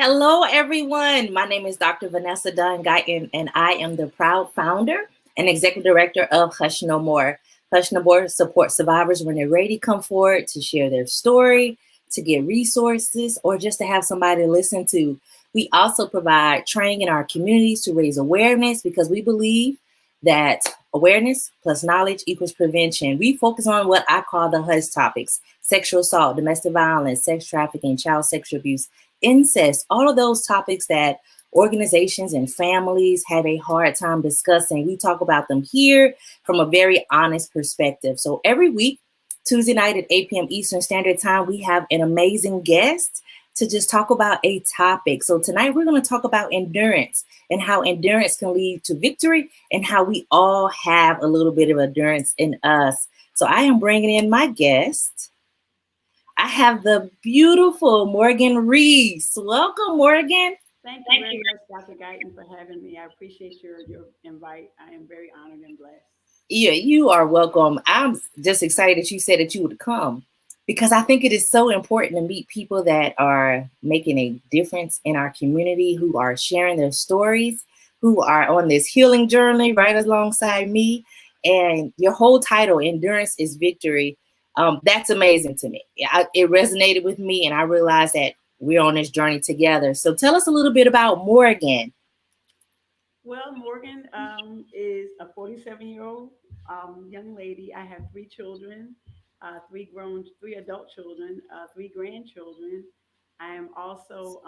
Hello, everyone. My name is Dr. Vanessa Dunn, Guyton, and I am the proud founder and executive director of Hush No More. Hush No More supports survivors when they're ready to come forward to share their story, to get resources, or just to have somebody to listen to. We also provide training in our communities to raise awareness because we believe that awareness plus knowledge equals prevention. We focus on what I call the HUS topics: sexual assault, domestic violence, sex trafficking, child sexual abuse, incest, all of those topics that organizations and families have a hard time discussing. We talk about them here from a very honest perspective. So every week, Tuesday night at 8 p.m. Eastern Standard Time, we have an amazing guest to just talk about a topic. So tonight we're going to talk about endurance and how endurance can lead to victory and how we all have a little bit of endurance in us. So I am bringing in my guest. I have the beautiful Morgan Reese. Welcome, Morgan. Thank you very much, Dr. Guyton, for having me. I appreciate your invite. I am very honored and blessed. Yeah, you are welcome. I'm just excited that you said that you would come because I think it is so important to meet people that are making a difference in our community, who are sharing their stories, who are on this healing journey right alongside me. And your whole title, Endurance is Victory, that's amazing to me. It resonated with me, and I realized that we're on this journey together. So tell us a little bit about Morgan. Well, Morgan is a 47-year-old young lady. I have three children, three adult children, three grandchildren. I am also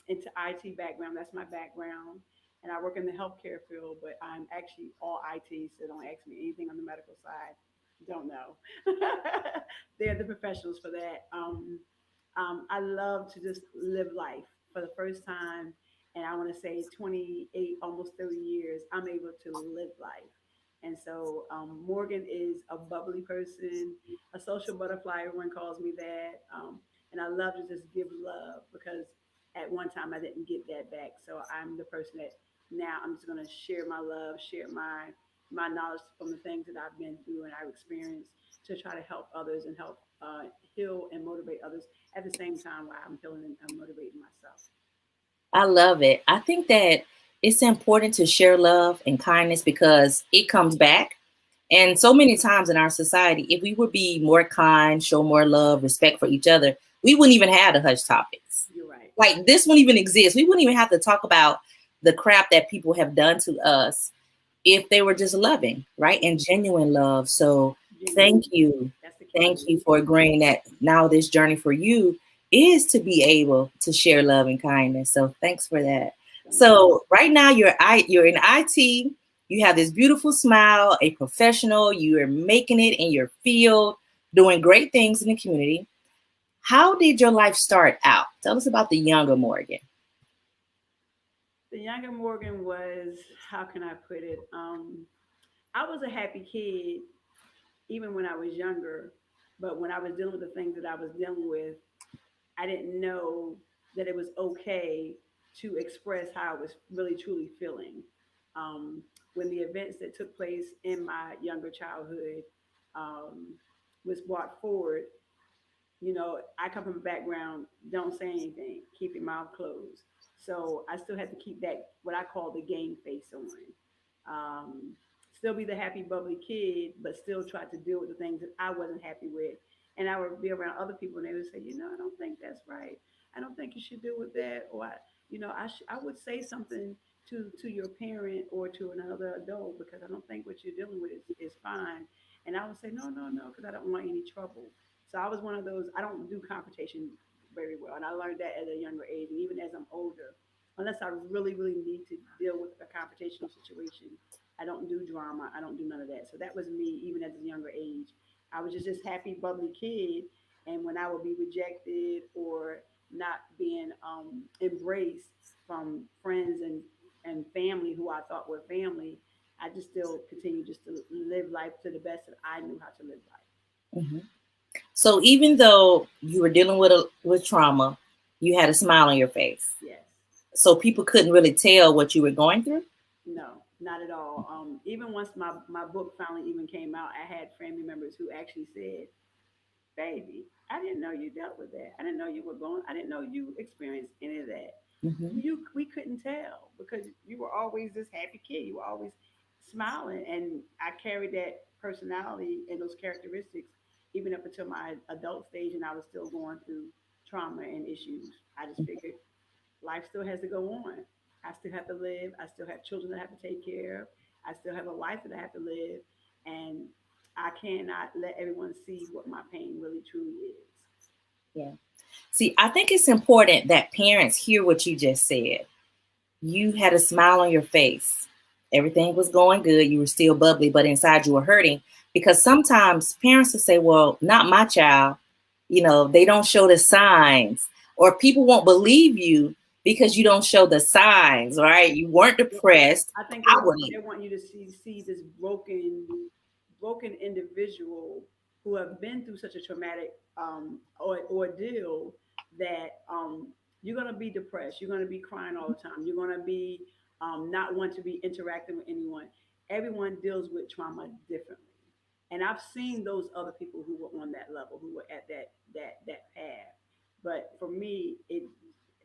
into IT background. That's my background. And I work in the healthcare field, but I'm actually all IT, so don't ask me anything on the medical side. Don't know. They're the professionals for that. I love to just live life for the first time, and I want to say 28, almost 30 years, I'm able to live life. And so Morgan is a bubbly person, a social butterfly. Everyone calls me that. And I love to just give love because at one time I didn't get that back. So I'm the person that now I'm just going to share my love, share my knowledge from the things that I've been through and I've experienced to try to help others and help heal and motivate others at the same time while I'm healing and motivating myself. I love it. I think that it's important to share love and kindness because it comes back. And so many times in our society, if we would be more kind, show more love, respect for each other, we wouldn't even have the hush topics. You're right. Like this wouldn't even exist. We wouldn't even have to talk about the crap that people have done to us if they were just loving, right? And genuine love. So thank Genuine. you. That's the key Thank word. you for agreeing that now this journey for you is to be able to share love and kindness. So thanks for that. Thank you. So right now you're in IT. You have this beautiful smile, a professional. You are making it in your field, doing great things in the community. How did your life start out? Tell us about the younger Morgan. The younger Morgan was, how can I put it? I was a happy kid even when I was younger, but when I was dealing with the things that I was dealing with, I didn't know that it was okay to express how I was really truly feeling. When the events that took place in my younger childhood um, was brought forward, I come from a background, don't say anything, keep your mouth closed. So I still had to keep that, what I call the game face on. Um, Still be the happy, bubbly kid, but still try to deal with the things that I wasn't happy with. And I would be around other people and they would say, I don't think that's right. I don't think you should deal with that. Or, I would say something to your parent or to another adult because I don't think what you're dealing with is fine. And I would say, no, no, no, because I don't want any trouble. So I was one of those, I don't do confrontation very well. And I learned that at a younger age. And even as I'm older, unless I really, really need to deal with a confrontational situation, I don't do drama. I don't do none of that. So that was me even at a younger age. I was just this happy, bubbly kid. And when I would be rejected or not being embraced from friends and family who I thought were family, I just still continue just to live life to the best that I knew how to live life. Mhm. So even though you were dealing with trauma, you had a smile on your face. Yes. So people couldn't really tell what you were going through. No, not at all. Even once my book finally even came out, I had family members who actually said, "Baby, I didn't know you dealt with that. I didn't know you were going. I didn't know you experienced any of that." Hmm. We couldn't tell because you were always this happy kid. You were always smiling, and I carried that personality and those characteristics even up until my adult stage, and I was still going through trauma and issues. I just figured life still has to go on. I still have to live. I still have children that I have to take care of. I still have a life that I have to live, and I cannot let everyone see what my pain really truly is. Yeah. See, I think it's important that parents hear what you just said. You had a smile on your face. Everything was going good. You were still bubbly, but inside you were hurting because sometimes parents will say, well, not my child. They don't show the signs, or people won't believe you because you don't show the signs, right? You weren't Yeah, depressed I think outwardly. they want you to see this broken individual who have been through such a traumatic ordeal that you're gonna be depressed. You're gonna be crying all the time. You're gonna be not want to be interacting with anyone. Everyone deals with trauma differently, and I've seen those other people who were on that level, who were at that path. But for me, it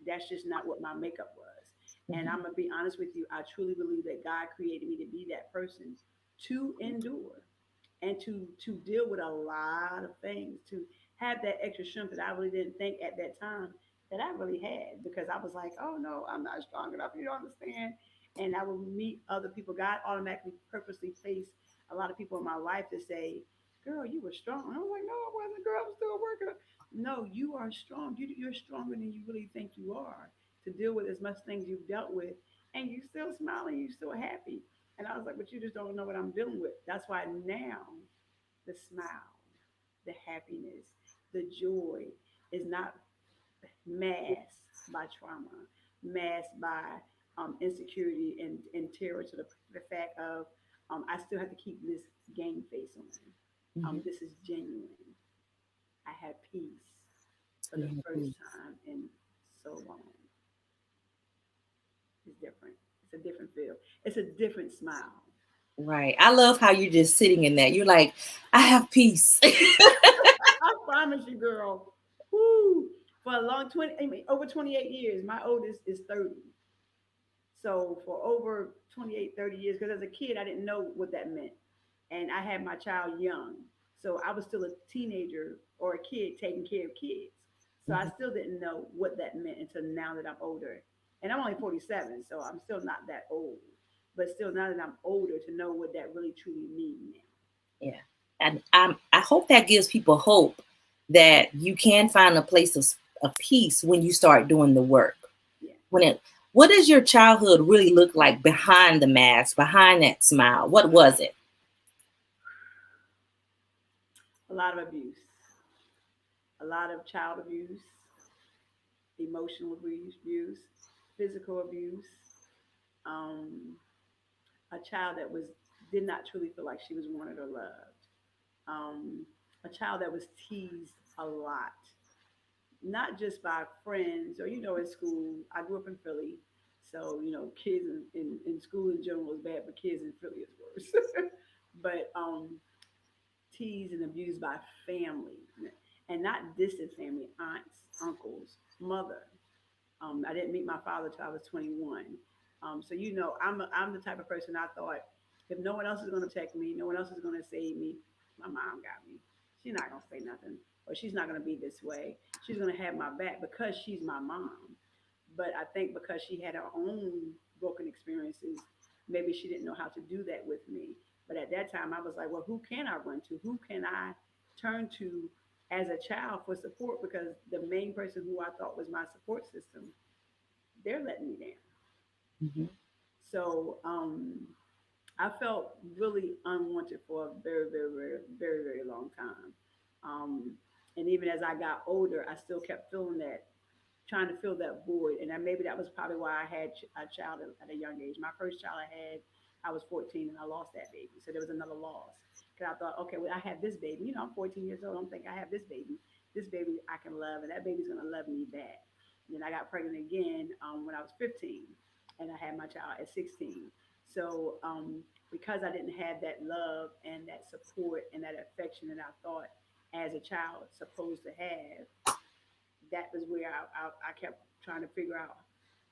that's just not what my makeup was. And I'm Mhm. gonna be honest with you, I truly believe that God created me to be that person to endure and to deal with a lot of things, to have that extra strength that I really didn't think at that time that I really had because I was like, oh no, I'm not strong enough. You don't understand. And I would meet other people. God automatically purposely placed a lot of people in my life to say, girl, you were strong. And I was like, no, I wasn't, girl. I'm still working. No, you are strong. You're stronger than you really think you are to deal with as much things you've dealt with. And you still smiling, you still happy. And I was like, but you just don't know what I'm dealing with. That's why now the smile, the happiness, the joy is not masked by trauma, masked by insecurity and terror to the fact of I still have to keep this game face on. Mhm. This is genuine. I had peace for the Yeah, first please. time in so long. It's different. It's a different feel. It's a different smile. Right. I love how you're just sitting in that. You're like, I have peace. I promise you, girl. Woo. For a long 20, I mean, over 28 years, my oldest is 30. So for over 28, 30 years, because as a kid, I didn't know what that meant. And I had my child young. So I was still a teenager or a kid taking care of kids. So I Mhm. still didn't know what that meant until now that I'm older. And I'm only 47, so I'm still not that old. But still, now that I'm older, to know what that really truly means now. Yeah. And I hope that gives people hope that you can find a place of peace when you start doing the work. Yeah. When it, what does your childhood really look like behind the mask, behind that smile? What was it? A lot of abuse, a lot of child abuse, emotional abuse, physical abuse, um, a child that was did not truly feel like she was wanted or loved, um, a child that was teased a lot, not just by friends or in school. I grew up in Philly, so kids in school in general is bad, but kids in Philly is worse. But teased and abused by family, and not distant family, aunts, uncles, mother. I didn't meet my father till I was 21. So I'm the type of person I thought if no one else is going to protect me, no one else is going to save me, my mom got me. She's not going to say nothing, or she's not going to be this way. She's going to have my back because she's my mom. But I think because she had her own broken experiences, maybe she didn't know how to do that with me. But at that time, I was like, well, who can I run to? Who can I turn to as a child for support? Because the main person who I thought was my support system, they're letting me down. Mhm. So I felt really unwanted for a very, very, very, very, very long time. Um, and even as I got older, I still kept feeling that, trying to fill that void. And maybe that was probably why I had a child at a young age. My first child I had, I was 14 and I lost that baby. So there was another loss. Because I thought, okay, well, I have this baby. I'm 14 years old. I'm thinking I have this baby. This baby I can love, and that baby's going to love me back. And then I got pregnant again when I was 15, and I had my child at 16. So because I didn't have that love and that support and that affection that I thought as a child supposed to have, that was where I kept trying to figure out.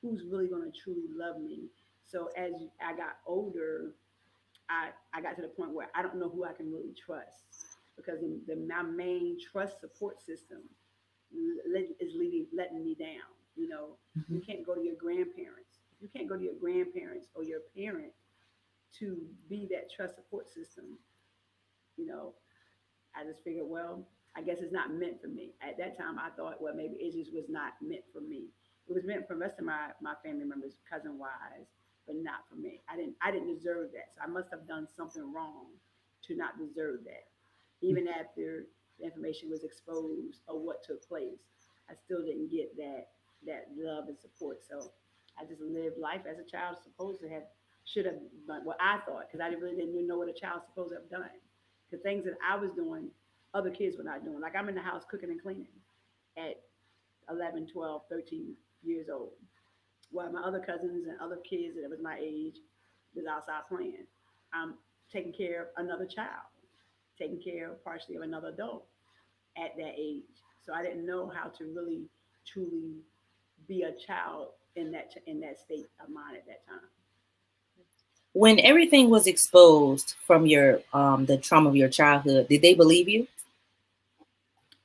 who's really going to truly love me. So as I got older, I got to the point where I don't know who I can really trust because my main trust support system is letting me down. You know, you Mhm. can't go to your grandparents. If you can't go to your grandparents or your parent to be that trust support system, you know, I just figured, well, I guess it's not meant for me. At that time, I thought, well, maybe it just was not meant for me. It was meant for the rest of my family members, cousin wise, but not for me. I didn't deserve that. So I must have done something wrong to not deserve that. Even after the information was exposed of what took place, I still didn't get that love and support. So I just lived life as a child supposed to have should have done what I thought because I really didn't even know what a child's supposed to have done. The things that I was doing, other kids were not doing. Like I'm in the house cooking and cleaning at 11, 12, 13 years old, while my other cousins and other kids that was my age was outside playing. I'm taking care of another child, taking care of partially of another adult at that age. So I didn't know how to really truly be a child in that state of mind at that time. When everything was exposed from your the trauma of your childhood, did they believe you?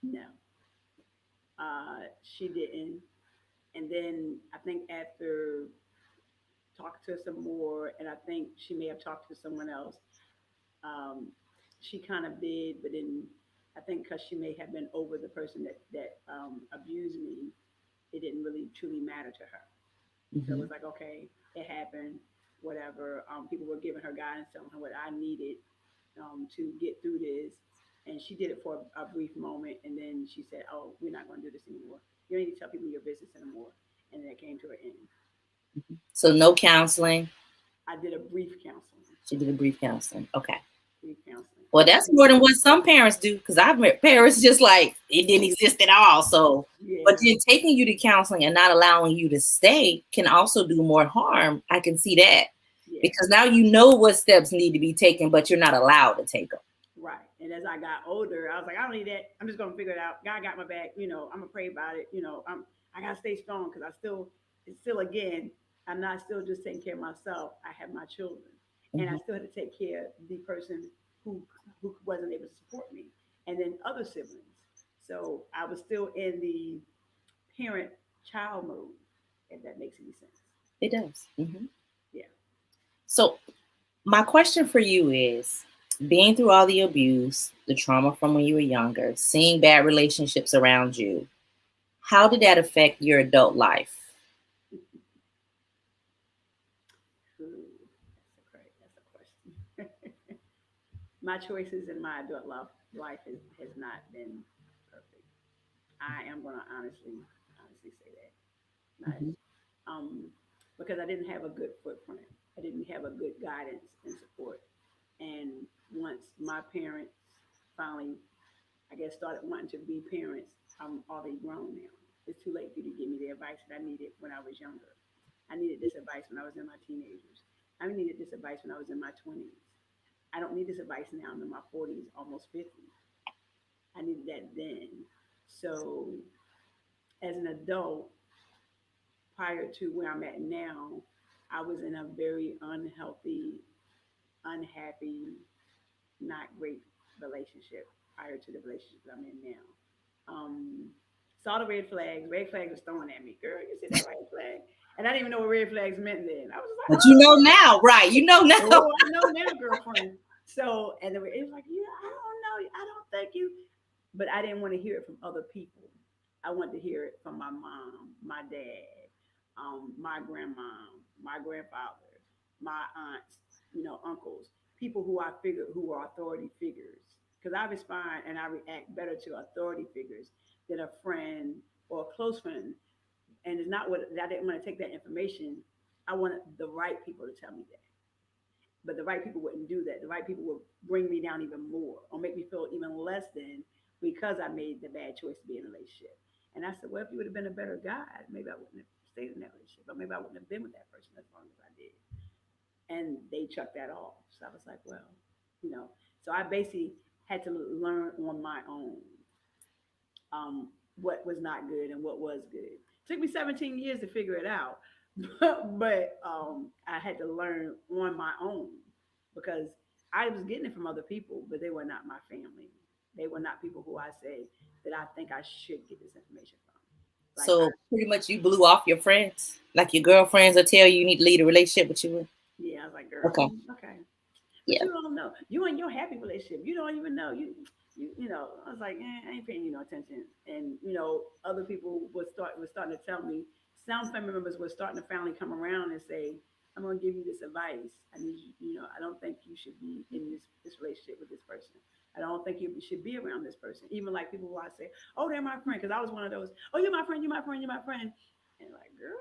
No, she didn't. And then I think after talked to her some more, and I think she may have talked to someone else. Um, she kind of did, but then I think because she may have been over the person that abused me, it didn't really truly matter to her. So it Hmm. was like, okay, it happened, whatever. People were giving her guidance, telling her what I needed to get through this. And she did it for a brief moment. And then she said, oh, we're not going to do this anymore. You don't need to tell people your business anymore. And then it came to an end. So no counseling. I did a brief counseling, She did a brief counseling. Okay. brief counseling. Well, I that's think, more than what some parents do because I've met parents just like it didn't exist at all. So, but yeah, then taking you to counseling and not allowing you to stay can also do more harm. I can see that yeah, because now you know what steps need to be taken, but you're not allowed to take them. right. And as I got older, I was like, I don't need that. I'm just gonna figure it out. God got my back. I'm gonna pray about it. I gotta stay strong because it's still again, I'm not still just taking care of myself. I have my children, and I Mhm. still had to take care of the person who who wasn't able to support me, and then other siblings. So I was still in the parent child mode, if that makes any sense. It does. Hmm. Yeah. So, my question for you is being through all the abuse, the trauma from when you were younger, seeing bad relationships around you, how did that affect your adult life? Ooh, that's a question. My choices in my adult life has not been perfect. I am gonna honestly say that. Not Hmm. um because I didn't have a good footprint. I didn't have a good guidance and support. And once my parents finally, I guess, started wanting to be parents, I'm already grown now. It's too late for you to give me the advice that I needed when I was younger. I needed this advice when I was in my teenagers. I needed this advice when I was in my 20s. I don't need this advice now. I'm in my 40s, almost 50. I needed that then. So, as an adult, prior to where I'm at now, I was in a very unhealthy, unhappy, not great relationship prior to the relationship I'm in now. Saw the red flags. Red flags was thrown at me. Girl, you see that red flag? And I didn't even know what red flags meant then. I was just like, But you know now, right? You know now. oh, I know now, girlfriend. So, and it was like, yeah, I don't know. I don't think you. But I didn't want to hear it from other people. I wanted to hear it from my mom, my dad, my grandma, my grandfather, my aunts, uncles, people who I figured who are authority figures. Because I respond and I react better to authority figures than a friend or a close friend. And it's not what I didn't want to take that information. I wanted the right people to tell me that. But the right people wouldn't do that. The right people would bring me down even more or make me feel even less than because I made the bad choice to be in a relationship. And I said, well, if you would have been a better guy, maybe I wouldn't have stayed in that relationship, or maybe I wouldn't have been with that person as long as I did. And they chucked that off. So I was like, well, you know. So I basically had to learn on my own what was not good and what was good. It took me 17 years to figure it out, but I had to learn on my own because I was getting it from other people, but they were not my family. They were not people who I say that I think I should get this information from. Like I, So pretty much you blew off your friends, like your girlfriends will tell you need to lead a relationship with you. yeah, I was like, girl, Okay. okay, but Yeah. you don't know. You in your happy relationship. You don't even know. You know. I was like, I ain't paying you no attention. And other people was starting to tell me. Some family members were starting to finally come around and say, I'm gonna give you this advice. I need you. I don't think you should be in this relationship with this person. I don't think you should be around this person. Even like people who I say, oh, they're my friend, because I was one of those. Oh, you're my friend. You're my friend. You're my friend. And like, girl,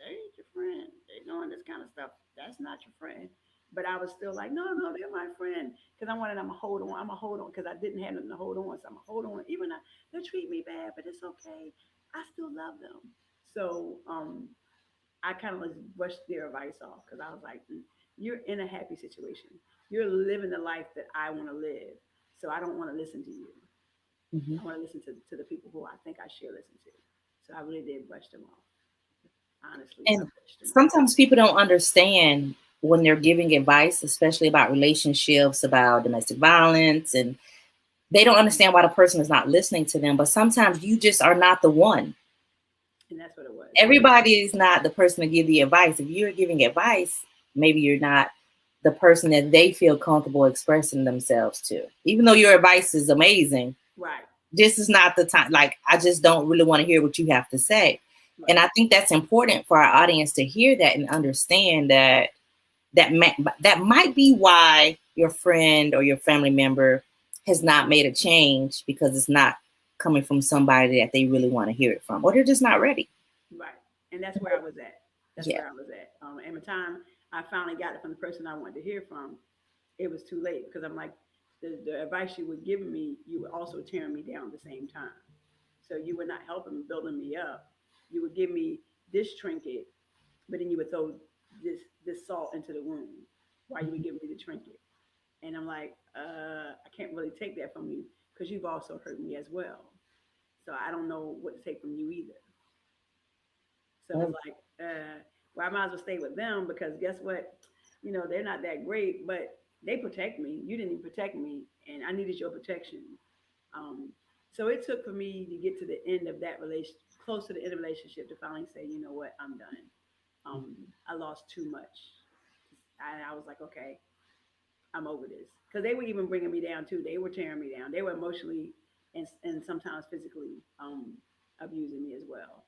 they ain't your friend. They doing this kind of stuff. That's not your friend. But I was still like, no, no, they're my friend. Because I wanted them to hold on. I'm going to hold on because I didn't have nothing to hold on. So I'm going to hold on. Even though they'll treat me bad, but it's okay. I still love them. So I kind of just brushed their advice off because I was like, you're in a happy situation. You're living the life that I want to live. So I don't want to listen to you. Hmm. I want to listen to the people who I think I should listen to. So I really did brush them off. Honestly, I And brushed them off. sometimes people don't understand when they're giving advice, especially about relationships, about domestic violence, and they don't understand why the person is not listening to them. But sometimes you just are not the one. And that's what it was. Everybody is not the person to give the advice. If you're giving advice, maybe you're not the person that they feel comfortable expressing themselves to. Even though your advice is amazing, Right, this is not the time. Like, I just don't really want to hear what you have to say. And right, I think that's important for our audience to hear that and understand that that might be why your friend or your family member has not made a change, because it's not coming from somebody that they really want to hear it from, or they're just not ready. right. And that's where I was at. That's Yeah. where I was at. And the time I finally got it from the person I wanted to hear from, it was too late because I'm like, the advice you were giving me, you were also tearing me down at the same time. So you were not helping building me up. You would give me this trinket, but then you would throw this salt into the wound while you would give me the trinket. And I'm like, I can't really take that from you because you've also hurt me as well. So I don't know what to take from you either. So it's like, well, I might as well stay with them because guess what? They're not that great, but they protect me. You didn't even protect me, and I needed your protection. Um, so it took for me to get to the end of that relation, close to the end of the relationship, to finally say, you know what, I'm done. I lost too much. I was like, okay, I'm over this. Because they were even bringing me down too. They were tearing me down. They were emotionally and sometimes physically abusing me as well.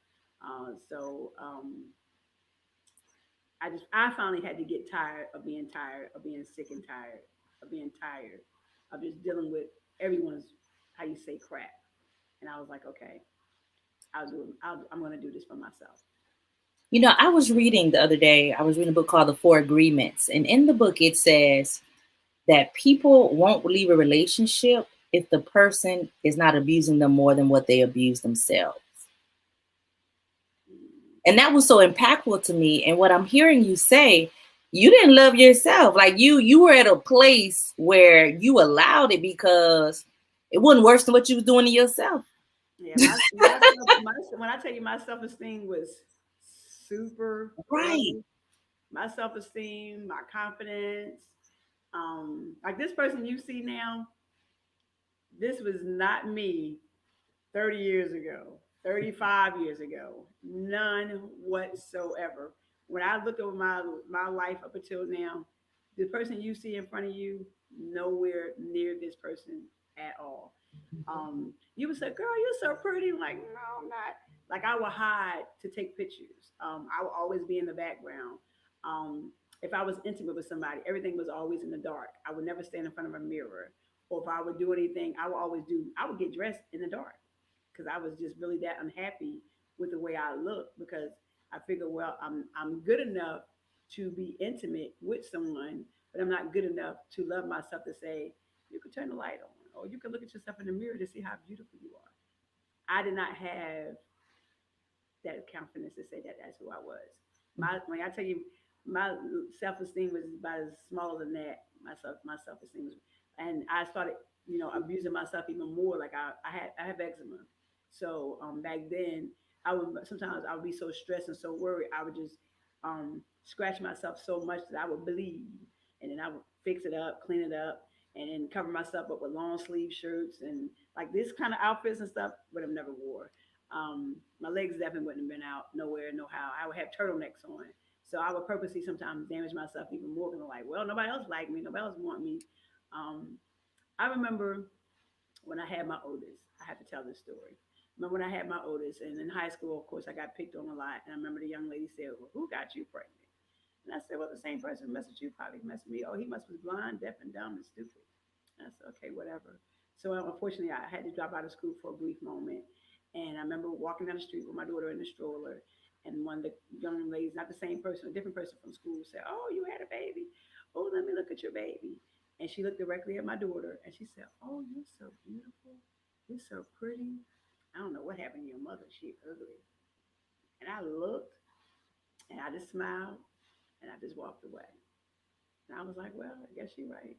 So I finally had to get tired of being sick and tired of being tired of just dealing with everyone's, how you say, crap. And I was like, okay, I'm going to do this for myself. I was reading the other day, I was reading a book called The Four Agreements. And in the book, it says that people won't leave a relationship if the person is not abusing them more than what they abuse themselves. Mm, And that was so impactful to me. And what I'm hearing you say, you didn't love yourself. Like, you were at a place where you allowed it because it wasn't worse than what you was doing to yourself. yeah, my when I tell you my self esteem was super Right. low, my self esteem, my confidence, like this person you see now, this was not me 30 years ago, 35 years ago, none whatsoever. When I look over my life up until now, the person you see in front of you, nowhere near this person at all. You would say, "Girl, you're so pretty." I'm like, no, I'm not. Like I would hide to take pictures. I would always be in the background. If I was intimate with somebody, everything was always in the dark. I would never stand in front of a mirror, or if I would do anything, I would always do. I would get dressed in the dark because I was just really that unhappy with the way I look because I figured, well, I'm good enough to be intimate with someone, but I'm not good enough to love myself to say you could turn the light on or you can look at yourself in the mirror to see how beautiful you are. I did not have that confidence to say that that's who I was. When I tell you my self esteem was about as smaller than that. My self esteem was, and I started abusing myself even more. Like I have eczema, so back then I would be so stressed and so worried. I would just scratch myself so much that I would bleed, and then I would fix it up, clean it up, and then cover myself up with long sleeve shirts and like this kind of outfits and stuff. But I've never wore. My legs definitely wouldn't have been out nowhere, no how. I would have turtlenecks on, so I would purposely sometimes damage myself even more because I'm like, well, nobody else like me, nobody else want me. Um, I remember when I had my oldest. I have to tell this story. Remember when I had my oldest, and in high school, of course, I got picked on a lot. And I remember the young lady said, "Well, who got you pregnant?" And I said, "Well, the same person who messed with you probably messed with me. Oh, he must be blind, deaf, and dumb and stupid." And I said, "Okay, whatever." So unfortunately, I had to drop out of school for a brief moment. And I remember walking down the street with my daughter in the stroller, and one of the young ladies, not the same person, a different person from school, said, "Oh, you had a baby. Oh, let me look at your baby." And she looked directly at my daughter and she said, "Oh, you're so beautiful. You're so pretty. I don't know what happened to your mother. She ugly." And I looked and I just smiled and I just walked away. And I was like, well, I guess you're right.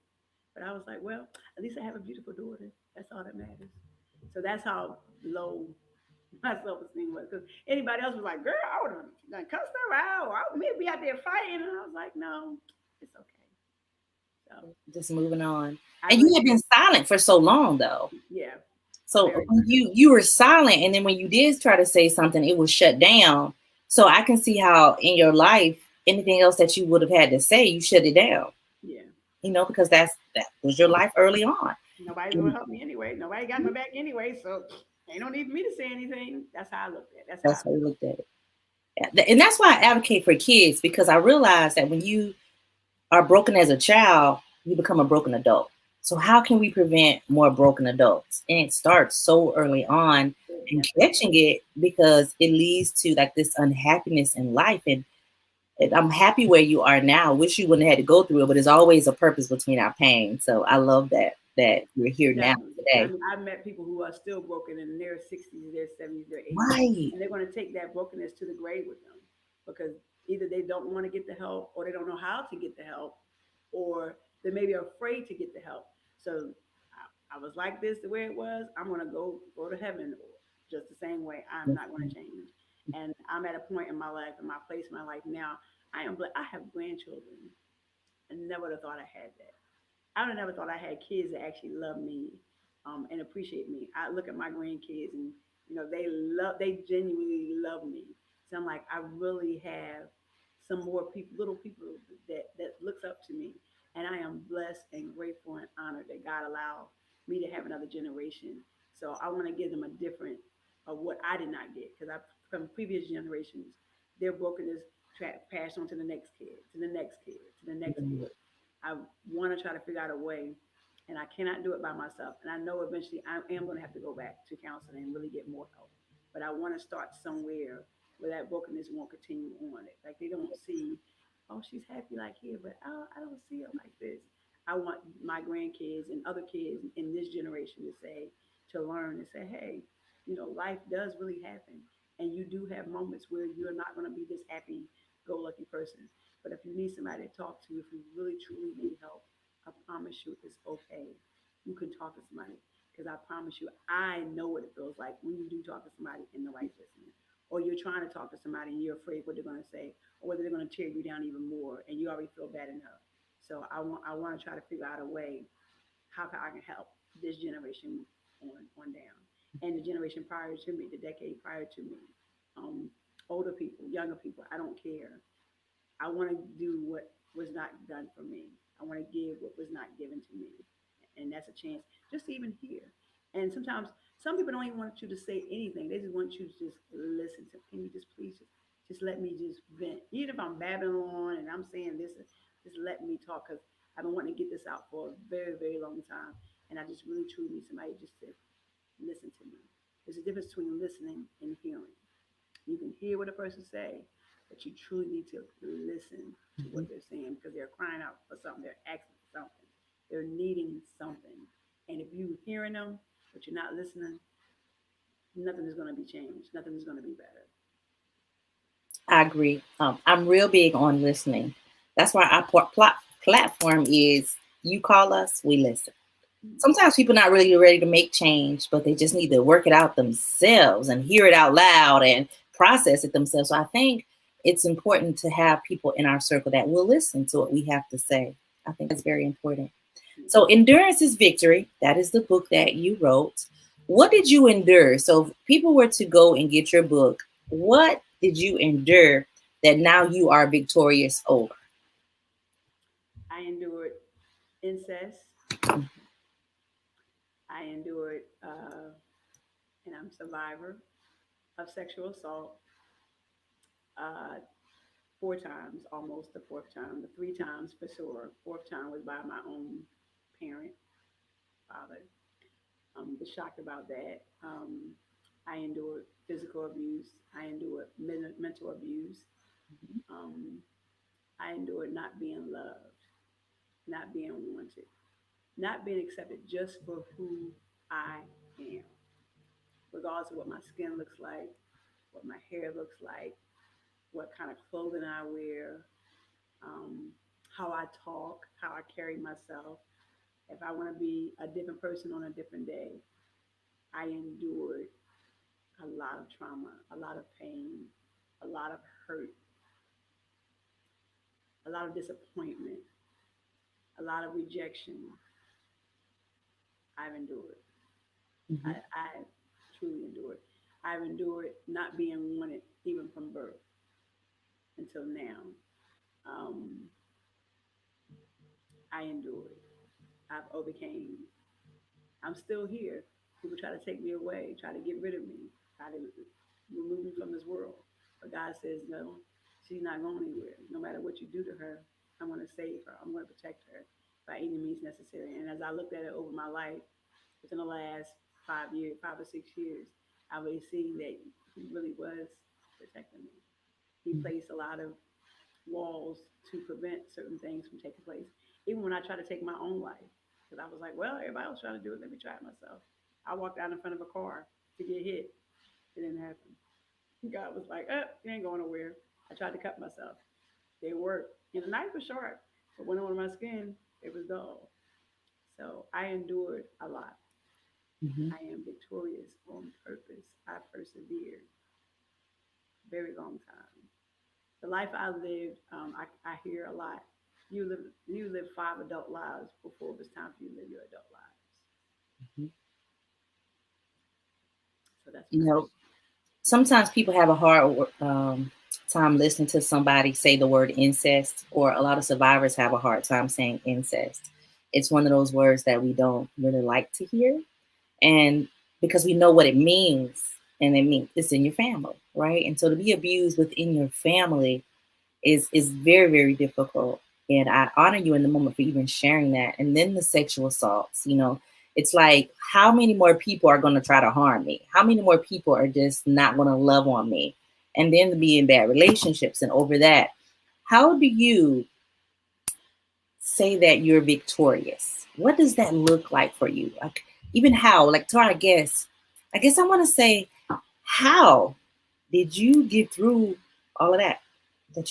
But I was like, well, at least I have a beautiful daughter. That's all that matters. So that's how low my self esteem was. Because anybody else was like, girl, I would have cussed her out. I would maybe be out there fighting. And I was like, no, it's okay. So Just moving on. I And you really had think, been silent for so long, though. yeah, So very when much. you were silent, and then when you did try to say something, it was shut down. So I can see how in your life, anything else that you would have had to say, you shut it down. Yeah. Because that was your life early on. Nobody's gonna And help me anyway. Nobody got my back anyway, so ain't no need for me to say anything. That's how I looked at it. That's how I that's how you felt. looked at it. Yeah, and that's why I advocate for kids, because I realize that when you are broken as a child, you become a broken adult. So how can we prevent more broken adults? And it starts so early on and Definitely. catching it, because it leads to like this unhappiness in life. And I'm happy where you are now. Wish you wouldn't have had to go through it, but there's always a purpose between our pain. So I love that you're here now Definitely. I today. mean, I've met people who are still broken in their 60s, their 70s, their 80s, Right. and they're going to take that brokenness to the grave with them because either they don't want to get the help or they don't know how to get the help or they maybe are afraid to get the help. So I was like this the way it was. I'm going to go to heaven just the same way. I'm not going to change. And I'm at a point in my life, in my place in my life now. I have grandchildren. I never would have thought I had that. I would have never thought I had kids that actually love me and appreciate me. I look at my grandkids and they genuinely love me. So I'm like, I really have some more people, little people that looks up to me, and I am blessed and grateful and honored that God allowed me to have another generation. So I want to give them a different of what I did not get because I from previous generations, their brokenness passed on to the next kid, to the next kid, to the next kid. I want to try to figure out a way, and I cannot do it by myself. And I know eventually I am going to have to go back to counseling and really get more help. But I want to start somewhere where that brokenness won't continue on. It like they don't see, oh, she's happy like here, but I don't see her like this. I want my grandkids and other kids in this generation to say, to learn and say, hey, life does really happen, and you do have moments where you're not going to be this happy go lucky person. But if you need somebody to talk to, if you really truly need help, I promise you it's okay. You can talk to somebody because I promise you, I know what it feels like when you do talk to somebody and nobody's listening. Or you're trying to talk to somebody and you're afraid what they're going to say, or whether they're going to tear you down even more, and you already feel bad enough. So I want to try to figure out a way how I can help this generation on down, and the generation prior to me, the decade prior to me, um, older people, younger people. I don't care. I want to do what was not done for me. I want to give what was not given to me. And that's a chance just to even hear. And sometimes some people don't even want you to say anything. They just want you to just listen to. Can you just please just let me just vent? Even if I'm babbling on and I'm saying this, just let me talk because I've been wanting to get this out for a very, very long time. And I just really truly need somebody just to listen to me. There's a difference between listening and hearing. You can hear what a person say, but you truly need to listen to what they're saying because they're crying out for something. They're asking for something. They're needing something. And if you are hearing them, but you're not listening, nothing is going to be changed. Nothing is going to be better. I agree. I'm real big on listening. That's why our platform is you call us, we listen. Sometimes people not really ready to make change, but they just need to work it out themselves and hear it out loud and process it themselves. So I think it's important to have people in our circle that will listen to what we have to say. I think that's very important. So, Endurance is Victory. That is the book that you wrote. What did you endure? So, if people were to go and get your book, what did you endure that now you are victorious over? I endured incest. I endured, and I'm a survivor of sexual assault uh, 4 times, almost the fourth time. The 3 times for sure. Fourth time was by my own parent, father. Was shocked about that. I endured physical abuse. I endured mental abuse. Um, I endured not being loved, not being wanted, not being accepted just for who I am, regardless of what my skin looks like, what my hair looks like, what kind of clothing I wear, um, how I talk, how I carry myself. If I want to be a different person on a different day, I endured a lot of trauma, a lot of pain, a lot of hurt, a lot of disappointment, a lot of rejection. I've endured. Mhm. I truly endured. I've endured not being wanted even from birth until now. Um, I endured. I've overcame. I'm still here. People try to take me away, try to get rid of me, try to remove me from this world. But God says, no, she's not going anywhere. No matter what you do to her, I'm going to save her. I'm going to protect her by any means necessary. And as I looked at it over my life, within the last 5 years, 5 or 6 years, I really seen that He really was protecting me. He placed a lot of walls to prevent certain things from taking place. Even when I tried to take my own life, because I was like, well, everybody else trying to do it, let me try it myself. I walked out in front of a car to get hit. It didn't happen. God was like, you ain't going nowhere. I tried to cut myself. It didn't work. And the knife was sharp, but when it went on my skin, it was dull. So I endured a lot. Mhm. I am victorious on purpose. I persevered very long time. The life I lived, I hear a lot. You live 5 adult lives before it was time for you to live your adult lives. Mhm. So that's what You I know, sometimes people have a hard time listening to somebody say the word incest, or a lot of survivors have a hard time saying incest. It's one of those words that we don't really like to hear, and because we know what it means, and it means it's in your family, right? And so to be abused within your family is very, very difficult. And I honor you in the moment for even sharing that. And then the sexual assaults, it's like, how many more people are going to try to harm me? How many more people are just not going to love on me? And then to be in bad relationships and over that. How do you say that you're victorious? What does that look like for you? Like, even how, like to our guests, I guess I want to say, how did you get through all of that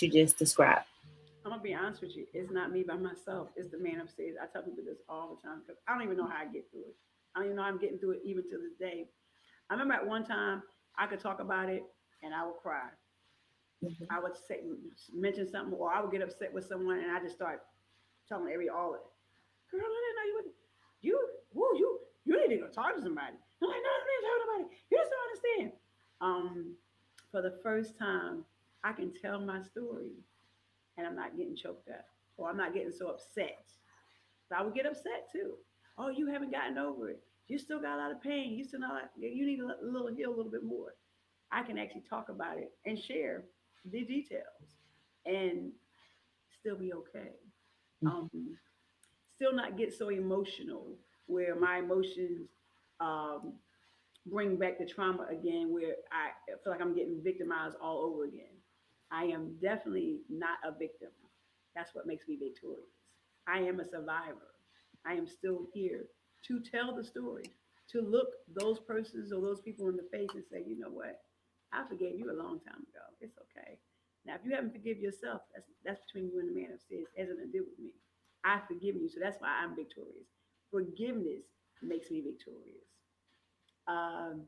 you just described? I'm gonna be honest with you. It's not me by myself. It's the man upstairs. I tell people this all the time because I don't even know how I get through it. I don't even know how I'm getting through it even to this day. I remember at one time I could talk about it and I would cry. Mhm. I would say mention something or I would get upset with someone and I just start telling all of it. Girl, I didn't know you would. You need to go talk to somebody. I'm like, no, I didn't talk to nobody. You just don't understand. For the first time, I can tell my story, and I'm not getting choked up, or I'm not getting so upset. So I would get upset too. Oh, you haven't gotten over it. You still got a lot of pain. You still not. You need a little heal a little bit more. I can actually talk about it and share the details, and still be okay. Um, still not get so emotional where my emotions um, bring back the trauma again, where I feel like I'm getting victimized all over again. I am definitely not a victim. That's what makes me victorious. I am a survivor. I am still here to tell the story, to look those persons or those people in the face and say, you know what? I forgave you a long time ago. It's okay. Now, if you haven't forgiven yourself, that's between you and the man upstairs. It has nothing to do with me. I've forgiven you, so that's why I'm victorious. Forgiveness makes me victorious. Um,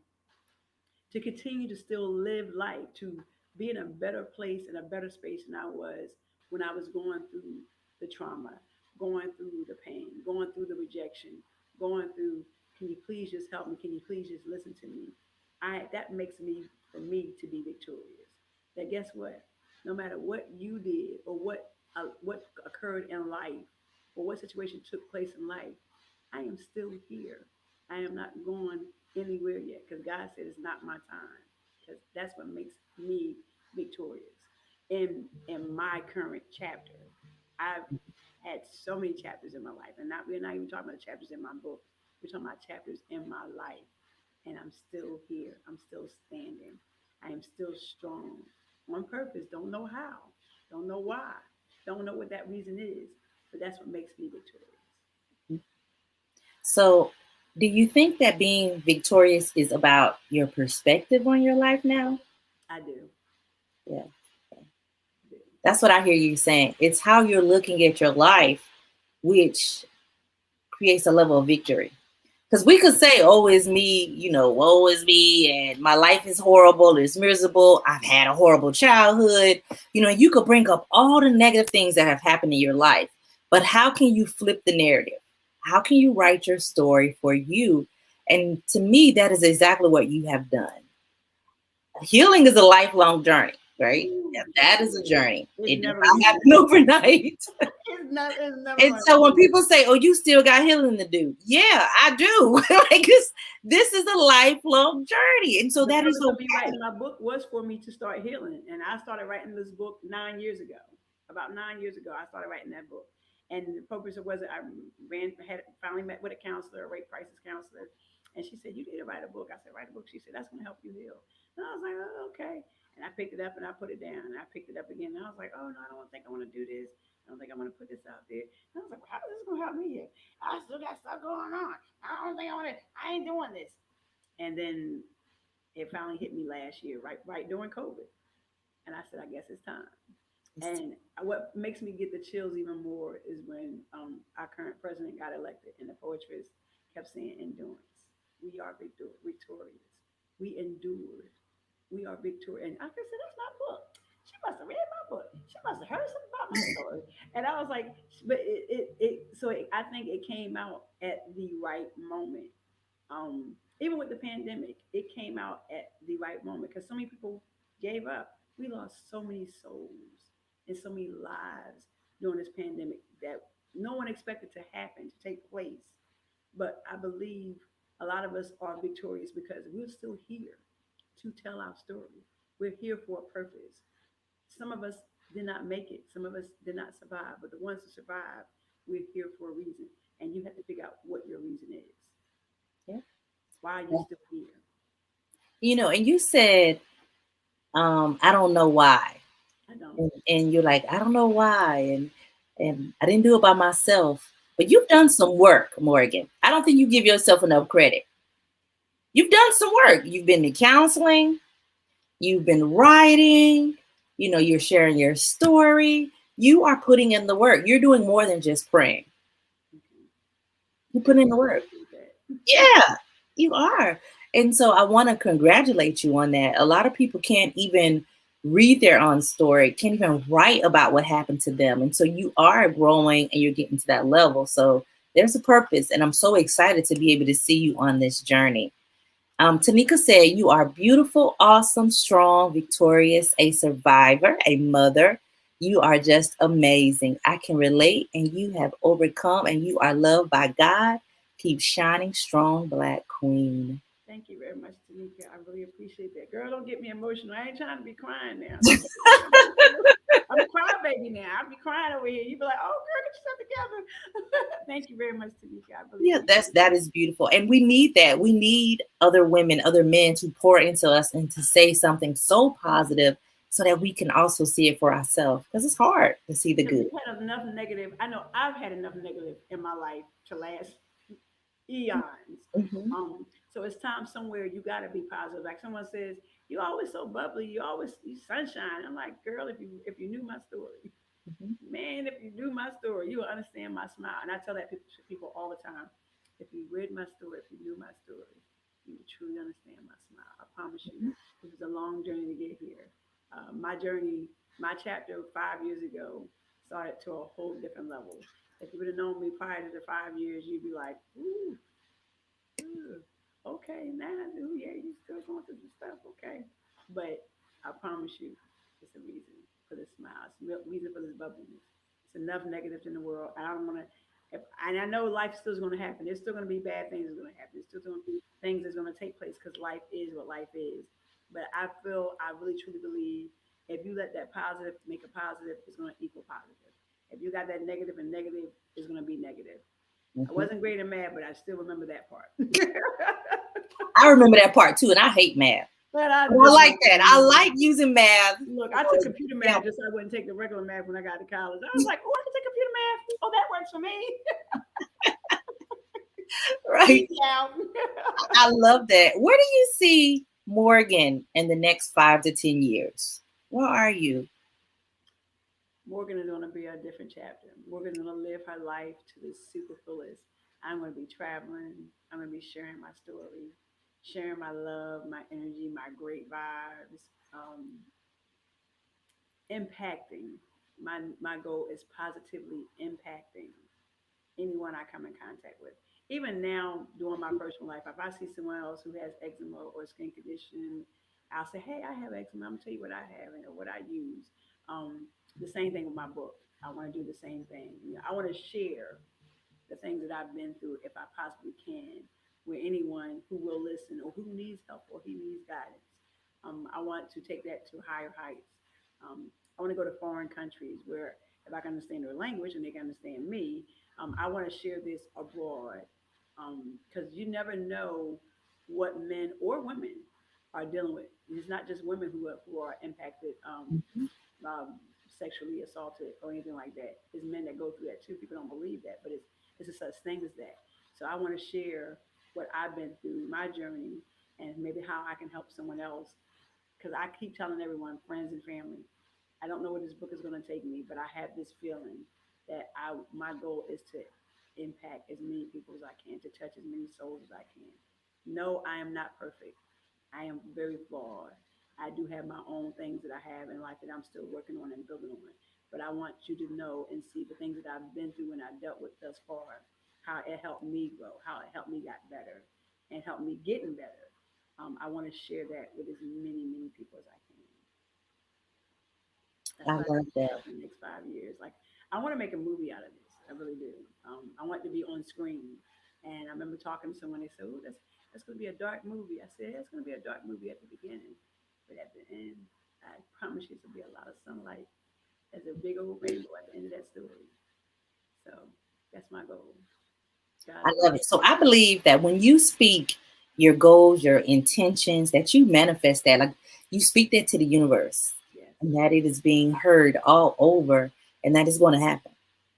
to continue to still live life, to be in a better place, in a better space than I was when I was going through the trauma, going through the pain, going through the rejection, going through, can you please just help me? Can you please just listen to me? That makes me, for me, to be victorious. That guess what? No matter what you did or what occurred in life or what situation took place in life, I am still here. I am not going anywhere yet because God said it's not my time. Because that's what makes me victorious in my current chapter. I've had so many chapters in my life, and not we're not even talking about chapters in my book. We're talking about chapters in my life, and I'm still here. I'm still standing. I am still strong on purpose. Don't know how. Don't know why. Don't know what that reason is, but that's what makes me victorious. So, do you think that being victorious is about your perspective on your life now? I do. Yeah, I do. that's what I hear you saying. It's how you're looking at your life, which creates a level of victory. Because we could say, oh, it's me, woe is me, and my life is horrible, it's miserable, I've had a horrible childhood. You could bring up all the negative things that have happened in your life. But how can you flip the narrative? How can you write your story for you? And to me, that is exactly what you have done. Healing is a lifelong journey, right? Yeah, Ooh, that is a journey. it's It does never not ending. happen overnight. It's never And going so when to people say, "Oh, you still got healing to do," yeah, I do. Like this is a lifelong journey, and so the that is purpose of me okay. writing my book was for me to start healing. And I started writing this book 9 years ago. About 9 years ago, I started writing that book. And the purpose of was I had finally met with a counselor, a rape crisis counselor, and she said, "You need to write a book." I said, "Write a book." She said, "That's going to help you heal." And I was like, "Oh, okay." And I picked it up and I put it down. And I picked it up again. And I was like, "Oh no, I don't think I want to do this. I don't think I want to put this out there." And I was like, well, "How is this going to help me here? I still got stuff going on. I don't think I want to. I ain't doing this." And then it finally hit me last year, right during COVID, and I said, I guess it's time. And what makes me get the chills even more is when our current president got elected, and the poetess kept saying, "Endurance. We are victorious. We endured. We are victorious." And I said, "That's my book. She must have read my book. She must have heard something about my story." And I was like, but I think it came out at the right moment. Even with the pandemic, it came out at the right moment because so many people gave up. We lost so many souls and so many lives during this pandemic that no one expected to happen, to take place. But I believe a lot of us are victorious because we're still here to tell our story. We're here for a purpose. Some of us did not make it, some of us did not survive, but the ones who survived, we're here for a reason. And you have to figure out what your reason is. Yeah. Why are you still here? And you said, I don't know why, I don't. and you're like, I don't know why, and I didn't do it by myself. But you've done some work, Morgan. I don't think you give yourself enough credit. You've done some work. You've been to counseling. You've been writing. You're sharing your story. You are putting in the work. You're doing more than just praying. Okay. You I put in the really work. appreciate that. Yeah, you are. And so I want to congratulate you on that. A lot of people can't even read their own story, can't even write about what happened to them. And so you are growing and you're getting to that level. So there's a purpose. And I'm so excited to be able to see you on this journey. Tanika said, "You are beautiful, awesome, strong, victorious, a survivor, a mother. You are just amazing. I can relate, and you have overcome, and you are loved by God. Keep shining strong, Black Queen." Thank you very much, Tanika. I really appreciate that. Girl, don't get me emotional. I ain't trying to be crying now. Don't get me emotional. I'm a crybaby now. I'll be crying over here. You be like, "Oh, girl, get yourself together." Thank you very much, Tanika. I really Yeah, appreciate that that. is beautiful. And we need that. We need other women, other men to pour into us and to say something so positive so that we can also see it for ourselves. Because it's hard to see the Because good. we've had enough negative. I know I've had enough negative in my life to last eons. Hmm. So it's time somewhere you got to be positive. Like someone says, "You always so bubbly. You sunshine." I'm like, "Girl, if you knew my story, Hmm. man, if you knew my story, you would understand my smile." And I tell that to people all the time. If you read my story, if you knew my story, you would truly understand my smile. I promise you, this is a long journey to get here. My journey, my chapter 5 years ago started to a whole different level. If you would have known me prior to the 5 years, you'd be like, ooh, ooh, okay, now I do. Yeah, you still going through some stuff, okay. But I promise you, it's a reason for this smile. It's a reason for this bubbliness. It's enough negatives in the world. I don't want to, and I know life still is going to happen. There's still going to be bad things that's going to happen. There's still going to be things that's going to take place because life is what life is. But I feel, I really truly believe if you let that positive make a positive, it's going to equal positive. If you got that negative and negative, it's going to be negative. I Mhm. wasn't great at math, but I still remember that part. I remember that part too, and I hate math. But I But I just like remember that. the I numbers. like using math Look, I took for computer math example, just so I wouldn't take the regular math when I got to college. I was like, oh, I can take computer math. Oh, that works for me. right? Easy out. I love that. Where do you see Morgan in the next 5 to 10 years? Where are you? Morgan is going to be a different chapter. Morgan's going to live her life to the super fullest. I'm going to be traveling. I'm going to be sharing my story, sharing my love, my energy, my great vibes, impacting. My goal is positively impacting anyone I come in contact with. Even now, during my personal life, if I see someone else who has eczema or skin condition, I'll say, "Hey, I have eczema. I'm gonna tell you what I have and what I use." The same thing with my book. I want to do the same thing. You know, I want to share the things that I've been through, if I possibly can, with anyone who will listen or who needs help or who needs guidance. I want to take that to higher heights. I want to go to foreign countries where if I can understand their language and they can understand me, I want to share this abroad because you never know what men or women are dealing with. It's not just women who are impacted sexually assaulted or anything like that. It's men that go through that too. People don't believe that, but it's a such thing as that. So I want to share what I've been through, my journey, and maybe how I can help someone else. Because I keep telling everyone, friends and family, I don't know where this book is going to take me, but I have this feeling that my goal is to impact as many people as I can, to touch as many souls as I can. No, I am not perfect. I am very flawed. I do have my own things that I have in life that I'm still working on and building on. But I want you to know and see the things that I've been through and I dealt with thus far, how it helped me grow, how it helped me get better, and helped me getting better. I want to share that with as many people as I can. That's I what I love see that. myself in the next 5 years. Like I want to make a movie out of this. I really do. I want it to be on screen. And I remember talking to someone. They said, "Oh, that's going to be a dark movie." I said, "It's going to be a dark movie at the beginning, but at the end, I promise you, it's going to be a lot of sunlight. There's a big old rainbow at the end of that story." So that's my goal. I God's love will. it. So I believe that when you speak your goals, your intentions, that you manifest that, like you speak that to the universe, Yes. and that it is being heard all over, and that is going to happen.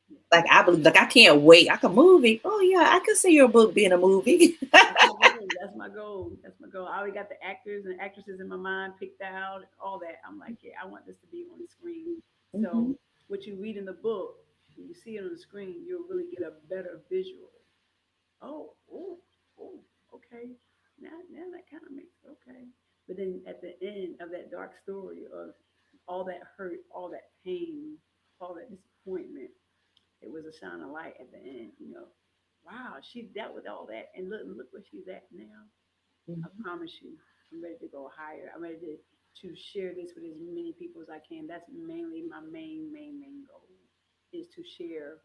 Yes. Like I believe, like I can't wait. Like a movie. Oh yeah, I could see your book being a movie. That's my goal. That's my goal. That's my goal. I already got the actors and actresses in my mind picked out, all that. I'm like, yeah, I want this to be on the screen. Mhm. So what you read in the book, when you see it on the screen, you'll really get a better visual. Oh, oh, oh, okay. Now that kind of makes okay. But then at the end of that dark story of all that hurt, all that pain, all that disappointment, it was a shine of light at the end. Wow, she dealt with all that, and look where she's at now. I Mhm. promise you, I'm ready to go higher. I'm ready to share this with as many people as I can. That's mainly my main goal is to share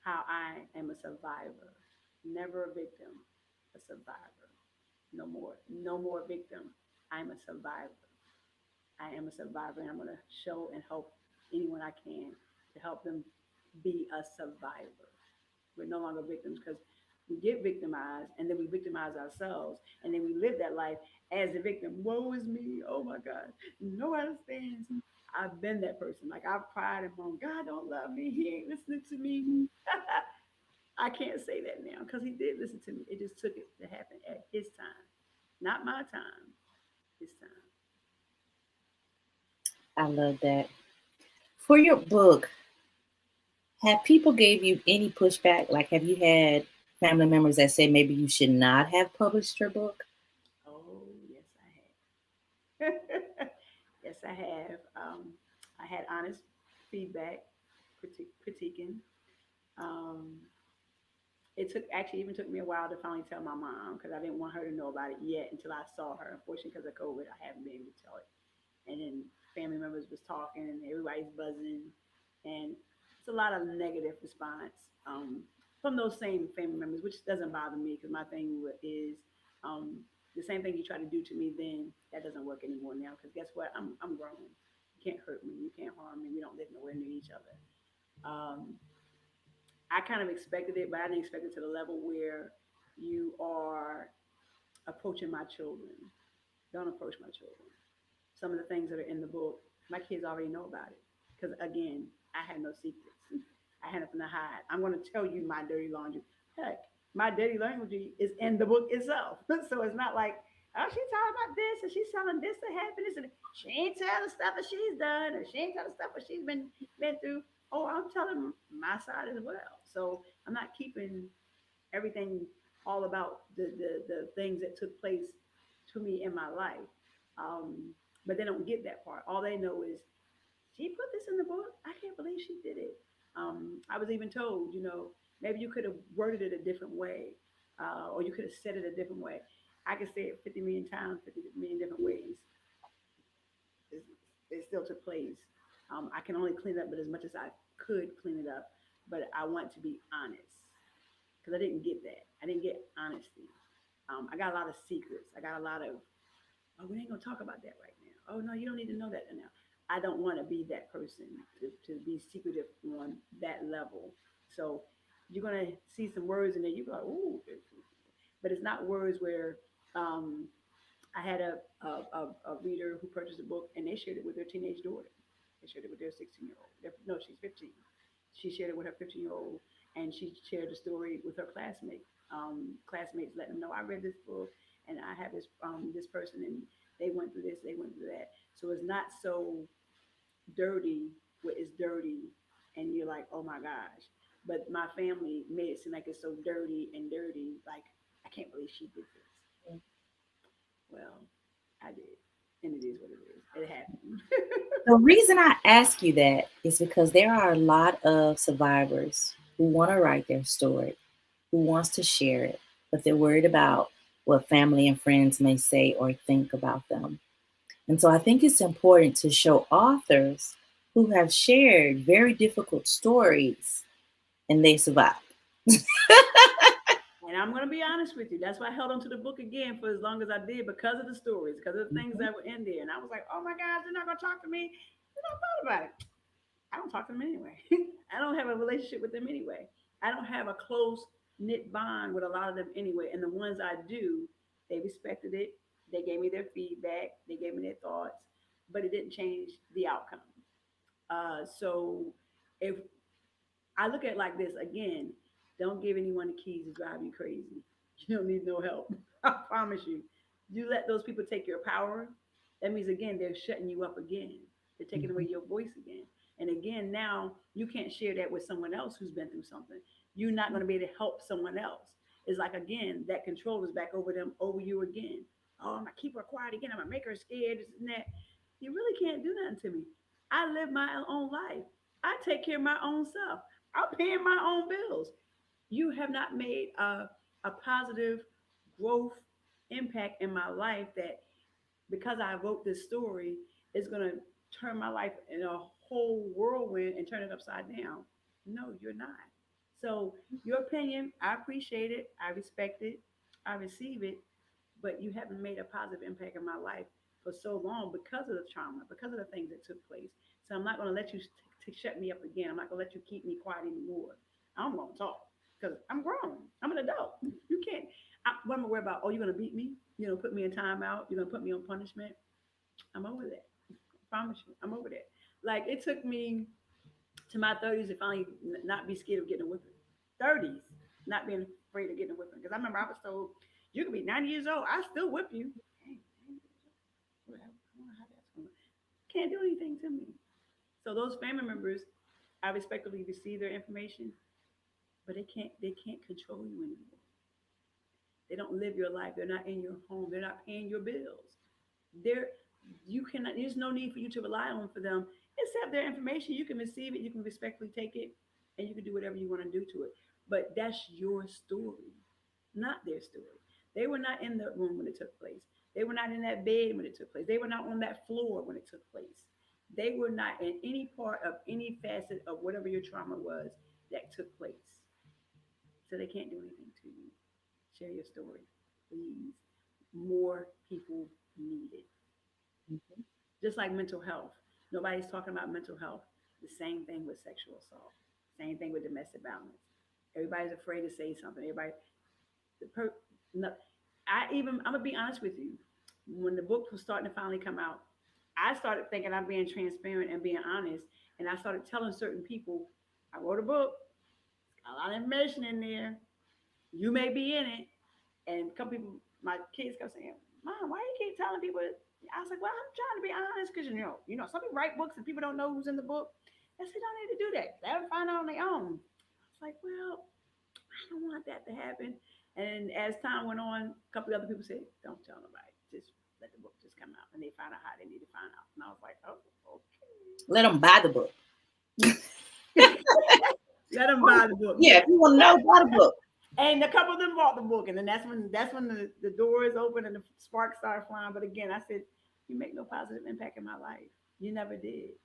how I am a survivor, never a victim, a survivor. No more, no more victim. I'm a survivor. I am a survivor, and I'm going to show and help anyone I can to help them be a survivor. We're no longer victims because we get victimized and then we victimize ourselves and then we live that life as the victim. Woe is me. Oh my God. No one understands. I've been that person. Like I've cried and moaned, God don't love me. He ain't listening to me. I can't say that now because he did listen to me. It just took it to happen at his time, not my time, his time. I love that. For your book, have people gave you any pushback? Like, have you had family members that say maybe you should not have published your book? Oh, yes, I have. Yes, I have. I had honest feedback, critiquing. Um, it took actually even took me a while to finally tell my mom because I didn't want her to know about it yet until I saw her. Unfortunately, because of COVID, I haven't been able to tell it. And then family members was talking, and everybody's buzzing, and it's a lot of negative response from those same family members, which doesn't bother me because my thing is um, the same thing you try to do to me then that doesn't work anymore now. Because guess what? I'm grown. You can't hurt me. You can't harm me. We don't live nowhere near each other. Um, I kind of expected it, but I didn't expect it to the level where you are approaching my children. Don't approach my children. Some of the things that are in the book, my kids already know about it. Because again, I had no secrets. I had nothing to hide. I'm going to tell you my dirty laundry. Heck, my dirty laundry is in the book itself. So it's not like, oh, she's talking about this and she's telling this to happen. This and she ain't telling the stuff that she's done or she ain't telling the stuff that she's been through. Oh, I'm telling my side as well. So I'm not keeping everything all about the things that took place to me in my life. Um, but they don't get that part. All they know is she put this in the book. I can't believe she did it. I was even told, maybe you could have worded it a different way, or you could have said it a different way. I could say it 50 million times, 50 million different ways. It, it still took place. I can only clean it up, but as much as I could clean it up. But I want to be honest because I didn't get that. I didn't get honesty. I got a lot of secrets. I got a lot of, oh, we ain't gonna talk about that right now. Oh no, you don't need to know that now. I don't want to be that person to be secretive on that level. So you're gonna see some words in there. You go, ooh, but it's not words where um, I had a reader who purchased a book and they shared it with their teenage daughter. They shared it with their 16-year-old. No, she's 15. She shared it with her 15-year-old, and she shared the story with her classmate. Classmates letting them know I read this book, and I have this person, and they went through this, they went through that. So it's not so dirty where it's dirty, and you're like, oh my gosh. But my family made it seem like it's so dirty, like I can't believe she did this. Well, I did. And it is what it is. It happened. The reason I ask you that is because there are a lot of survivors who want to write their story, who wants to share it, but they're worried about what family and friends may say or think about them. And so I think it's important to show authors who have shared very difficult stories and they survived. And I'm going to be honest with you. That's why I held on to the book again for as long as I did because of the stories, because of the things Mhm. that were in there. And I was like, oh my gosh, they're not going to talk to me. And I thought about it. I don't talk to them anyway. I don't have a relationship with them anyway. I don't have a close knit bond with a lot of them anyway. And the ones I do, they respected it. They gave me their feedback. They gave me their thoughts, but it didn't change the outcome. So if I look at it like this again, don't give anyone the keys to drive you crazy. You don't need no help. I promise you. You let those people take your power, that means again they're shutting you up again. They're taking away Mhm. your voice again. And again, now you can't share that with someone else who's been through something. You're not going to be able to help someone else. It's like again, that control is back over them, over you again. Oh, I'm gonna keep her quiet again. I'm gonna make her scared, this and that. You really can't do nothing to me. I live my own life. I take care of my own self. I'm paying my own bills. You have not made a positive growth impact in my life that because I wrote this story is going to turn my life in a whole whirlwind and turn it upside down. No, you're not. So your opinion, I appreciate it. I respect it. I receive it. But you haven't made a positive impact in my life for so long because of the trauma, because of the things that took place. So I'm not going to let you shut me up again. I'm not going to let you keep me quiet anymore. I'm going to talk because I'm grown. I'm an adult. You can't. What am I worried about? Oh, you're going to beat me? Put me in timeout. You're going to put me on punishment. I'm over that. I promise you. I'm over that. Like it took me to my 30s to finally not be scared of getting a whipping. 30s, not being afraid of getting a whipping. Because I remember I was told, you can be 90 years old, I still whip you. Dang, 90 years old. I don't know how that's going to. Can't do anything to me. So those family members, I respectfully receive their information. but they can't control you anymore. They don't live your life. They're not in your home. They're not paying your bills. They're you cannot. There's no need for you to rely on for them. Except their information, you can receive it, you can respectfully take it, and you can do whatever you want to do to it. But that's your story, not their story. They were not in the room when it took place. They were not in that bed when it took place. They were not on that floor when it took place. They were not in any part of any facet of whatever your trauma was that took place. So they can't do anything to you. Share your story, please. More people need it. Mhm. Just like mental health. Nobody's talking about mental health. The same thing with sexual assault. Same thing with domestic violence. Everybody's afraid to say something. Everybody, the per, no, I'm gonna be honest with you. When the book was starting to finally come out, I started thinking I'm being transparent and being honest, and I started telling certain people, I wrote a book, a lot of information in there. You may be in it, and a couple people, my kids kept saying, "Mom, why you keep telling people?" I was like, "Well, I'm trying to be honest because some people write books and people don't know who's in the book. I said, don't need to do that. Let them find out on their own." I was like, "Well, I don't want that to happen." And as time went on, a couple of other people said, "Don't tell nobody. Just let the book just come out." And they found out how they need to find out. And I was like, "Oh, Let them buy the book. okay." Let them buy the book. Yeah, Yeah. if you want to know, buy the book. And a couple of them bought the book, and then that's when the doors open and the sparks started flying. But again, I said, "You make no positive impact in my life. You never did.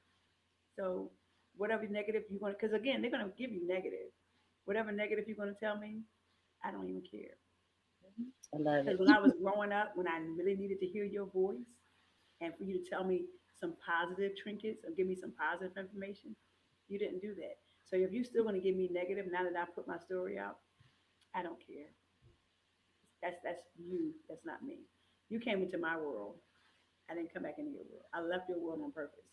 So whatever negative you're gonna, because again, they're gonna give you negative. Whatever negative you're gonna tell me, I don't even care. I love Because it. when I was growing up, when I really needed to hear your voice, and for you to tell me some positive trinkets or give me some positive information, you didn't do that. So if you're still gonna give me negative now that I put my story out, I don't care. That's you. That's not me. You came into my world. I didn't come back into your world. I left your world on purpose.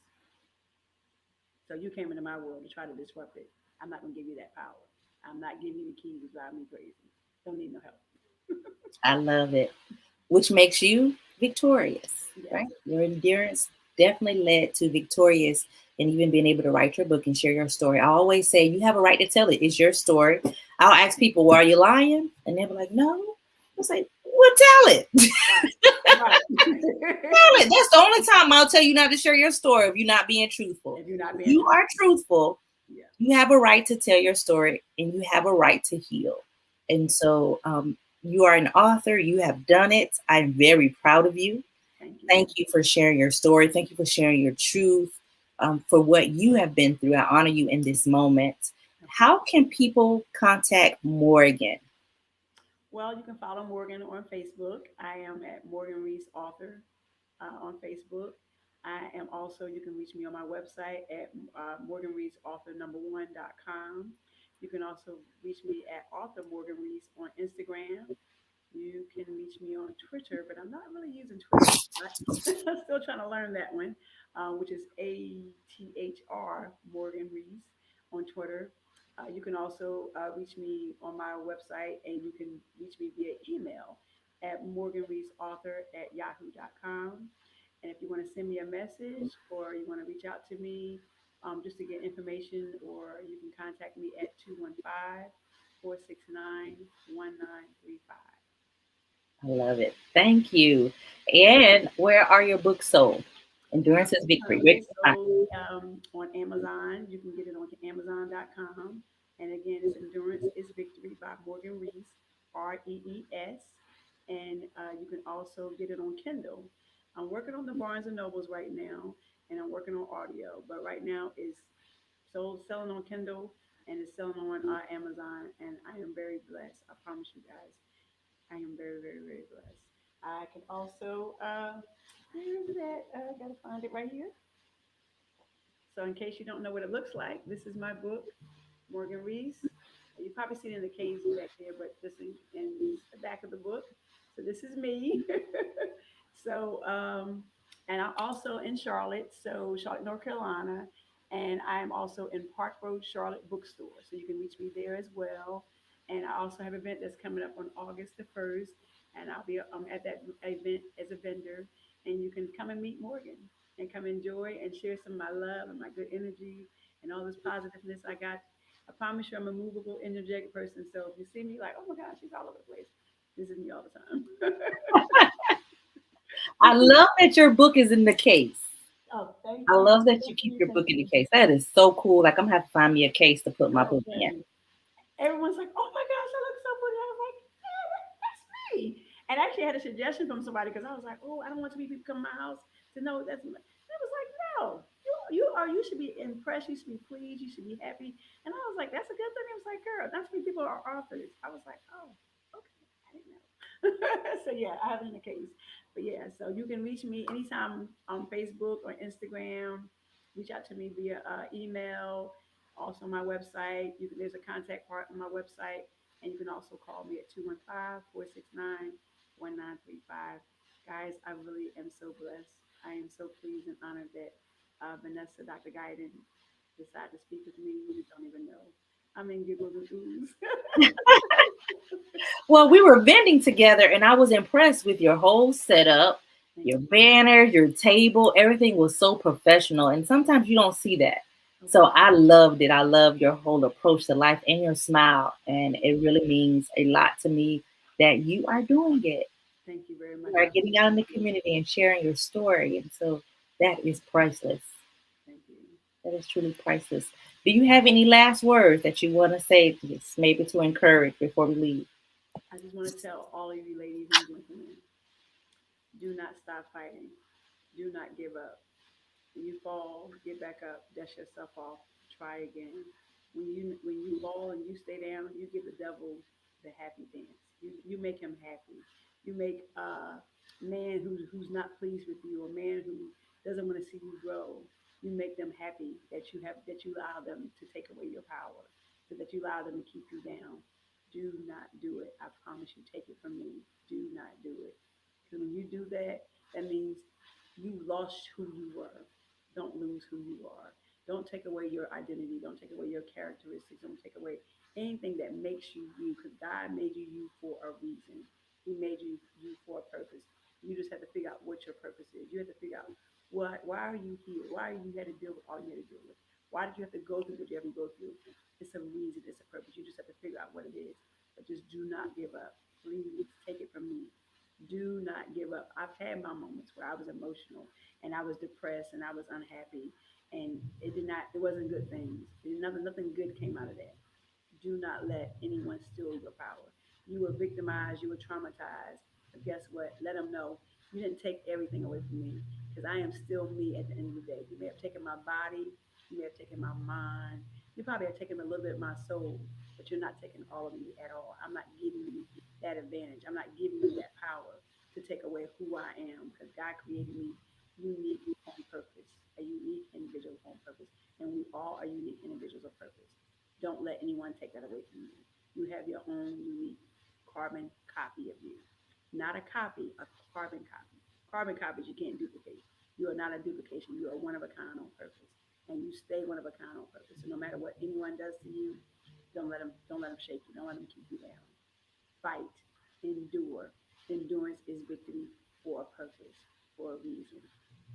So you came into my world to try to disrupt it. I'm not gonna give you that power. I'm not giving you the keys to drive me crazy. Don't need no help. I love it. Which makes you victorious, Yes. right? Your endurance definitely led to victorious and even being able to write your book and share your story. I always say you have a right to tell it. It's your story. I'll ask people, well, are you lying? And they'll be like, no. I say, well, tell it. Right. Right. Tell it. That's the only time I'll tell you not to share your story if you're not being truthful. If you're not If being you true. are truthful, Yeah. you have a right to tell your story and you have a right to heal. And so you are an author. You have done it. I'm very proud of you. Thank you. Thank you for sharing your story. Thank you for sharing your truth, for what you have been through. I honor you in this moment. How can people contact Morgan? Well, you can follow Morgan on Facebook. I am at Morgan Reese Author on Facebook. I am also, you can reach me on my website at morganreeseauthor1.com. You can also reach me at author Morgan Reese on Instagram. You can reach me on Twitter, but I'm not really using Twitter. I'm still trying to learn that one, which is ATHR Morgan Reese on Twitter. You can also reach me on my website, and you can reach me via email at morganreeseauthor@yahoo.com. And if you want to send me a message or you want to reach out to me just to get information, or you can contact me at 215-469-1935. I love it. Thank you. And where are your books sold? Endurance is Victory. Where Currently can you find sold on Amazon. You can get it on Amazon.com. And again, it's Endurance is Victory by Morgan Reese, Rees. And you can also get it on Kindle. I'm working on the Barnes and Nobles right now, and I'm working on audio. But right now, it's selling on Kindle and it's selling on Amazon. And I am very blessed. I promise you guys, I am very, very, very blessed. I can also, where is it at? I gotta find it right here. So, in case you don't know what it looks like, this is my book, Morgan Reese. You probably see it in the case back there, but this is the back of the book. So this is me. So, and I'm also in Charlotte, so Charlotte, North Carolina, and I am also in Park Road, Charlotte Bookstore. So you can reach me there as well. And I also have an event that's coming up on August the 1st, and I'll be at that event as a vendor, and you can come and meet Morgan and come enjoy and share some of my love and my good energy and all this positiveness I got. I promise you I'm a movable, energetic person. So if you see me like, oh my gosh, she's all over the place. This is me all the time. I love that your book is in the case. Oh, thank I you. love that you Thank keep you. your book Thank in the you. case. That is so cool. Like, I'm gonna have to find me a case to put my book in. Girlfriend. Everyone's like, oh my gosh, I look so pretty. I was like, yeah, that's me. And I actually had a suggestion from somebody because I was like, oh, I don't want too many people come to my house to know that's me. And I was like, no, you should be impressed. You should be pleased. You should be happy. And I was like, that's a good thing. I was like, girl, not too many people are authors. I was like, oh, okay, I didn't know. So yeah, I have it in the case. But yeah, so you can reach me anytime on Facebook or Instagram. Reach out to me via email, also my website. There's a contact part on my website, and you can also call me at 215-469-1935. Guys, I really am so blessed. I am so pleased and honored that Vanessa, Dr. Guyton, decided to speak with me. You don't even know. I'm in giggles and oohs. Well, we were vending together, and I was impressed with your whole setup, Thank your you. banner, your table. Everything was so professional, and sometimes you don't see that. So Okay. I loved it. I love your whole approach to life and your smile, and it really means a lot to me that you are doing it. Thank you very You much. are I getting out in the appreciate it. community and sharing your story, and so that is priceless. Thank you. That is truly priceless. Do you have any last words that you want to say, just maybe to encourage before we leave? I just want to tell all of you ladies and gentlemen, do not stop fighting. Do not give up. When you fall, get back up, dust yourself off, try again. When you fall and you stay down, you give the devil the happy dance. You make him happy. You make a man who's not pleased with you, a man who doesn't want to see you grow. You make them happy that you allow them to take away your power, so that you allow them to keep you down. Do not do it. I promise you, take it from me. Do not do it. Because when you do that, that means you lost who you were. Don't lose who you are. Don't take away your identity. Don't take away your characteristics. Don't take away anything that makes you you. Because God made you for a reason. He made you for a purpose. You just have to figure out what your purpose is. You have to figure out why are you here? Why are you had to deal with all you had to deal with? Why did you have to go through what you have to go through? It's a reason. It's a purpose. You just have to figure out what it is. But just do not give up. Please take it from me. Do not give up. I've had my moments where I was emotional and I was depressed and I was unhappy, and it wasn't good things. Nothing good came out of that. Do not let anyone steal your power. You were victimized, you were traumatized, but guess what? Let them know you didn't take everything away from me, because I am still me at the end of the day. You may have taken my body, you may have taken my mind, you probably have taken a little bit of my soul, but you're not taking all of me at all. I'm not giving you that advantage. I'm not giving you that power to take away who I am, because God created me unique on purpose, a unique individual on purpose, and we all are unique individuals of purpose. Don't let anyone take that away from you. You have your own unique carbon copy of you. Not a copy, a carbon copy. Carbon copies you can't duplicate. You are not a duplication. You are one of a kind on purpose. And you stay one of a kind on purpose. So no matter what anyone does to you, don't let them shake you. Don't let them keep you down. Fight, endure. Endurance is victory for a purpose, for a reason.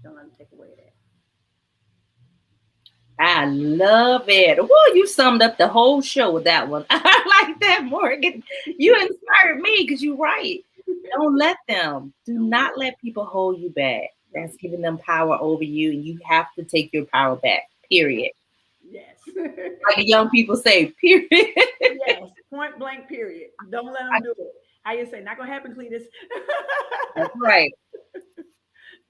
Don't let them take away that. I love it. Well, you summed up the whole show with that one. I like that, Morgan. You inspired me because you're right. Don't let them. Do Don't let not let people hold you back. That's right. giving them power over you, and you have to take your power back. Yes. Period. Yes. Like the young people say, period. Yes. Point blank. Period. Don't let them do it. How you say? Not gonna happen, Cletus. That's right.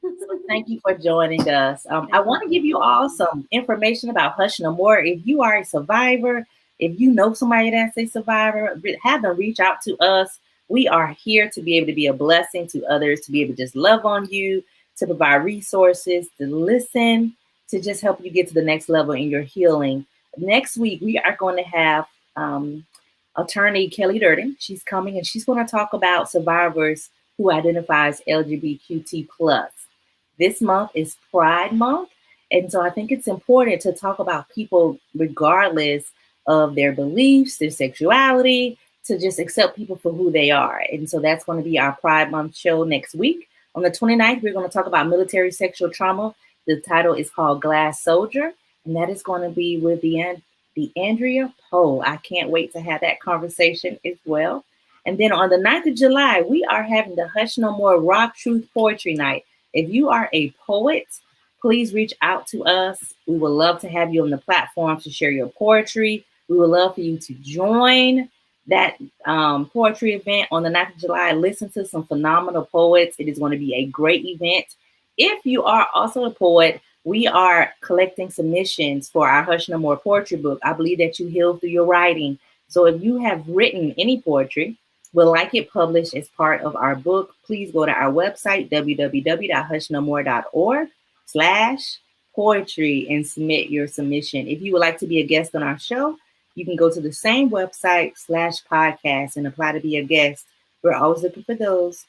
So thank you for joining us. I Thank you want to for give you having all me. some information about Hush No More. If you are a survivor, if you know somebody that's a survivor, have them reach out to us. We are here to be able to be a blessing to others, to be able to just love on you, to provide resources, to listen, to just help you get to the next level in your healing. Next week, we are going to have attorney Kelly Durden. She's coming and she's going to talk about survivors who identifies LGBTQ plus. This month is Pride Month. And so I think it's important to talk about people regardless of their beliefs, their sexuality, to just accept people for who they are. And so that's going to be our Pride Month show next week. On the 29th, we're going to talk about military sexual trauma. The title is called Glass Soldier, and that is going to be with the the Andrea Poll. I can't wait to have that conversation as well. And then on the 9th of July, we are having the Hush No More Raw Truth Poetry Night. If you are a poet, please reach out to us. We would love to have you on the platform to share your poetry. We would love for you to join that poetry event on the 9th of July. Listen to some phenomenal poets. It is going to be a great event. If you are also a poet, we are collecting submissions for our Hush No More poetry book. I believe that you heal through your writing. So if you have written any poetry, would like it published as part of our book, please go to our website, www.hushnomore.org/poetry, and submit your submission. If you would like to be a guest on our show, you can go to the same website/podcast and apply to be a guest. We're always looking for those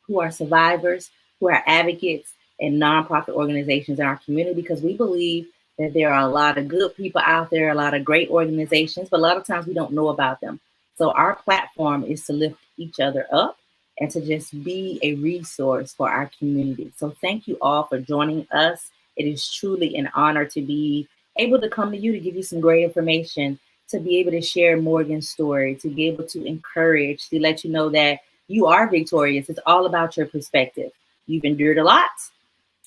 who are survivors, who are advocates, and nonprofit organizations in our community because we believe that there are a lot of good people out there, a lot of great organizations, but a lot of times we don't know about them. So our platform is to lift each other up and to just be a resource for our community. So thank you all for joining us. It is truly an honor to be able to come to you to give you some great information, to be able to share Morgan's story, to be able to encourage, to let you know that you are victorious. It's all about your perspective. You've endured a lot.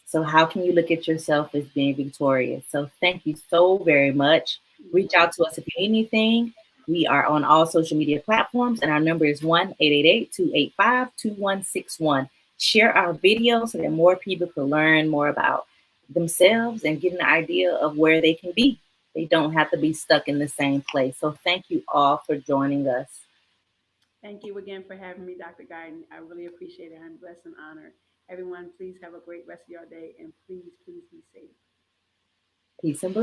So how can you look at yourself as being victorious? So thank you so very much. Reach out to us if you need anything. We are on all social media platforms, and our number is 1-888-285-2161. Share our video so that more people can learn more about themselves and get an idea of where they can be. They don't have to be stuck in the same place. So thank you all for joining us. Thank you again for having me, Dr. Guyton. I really appreciate it. I'm blessed and honored. Everyone, please have a great rest of your day and please, please be safe. Peace and blessings.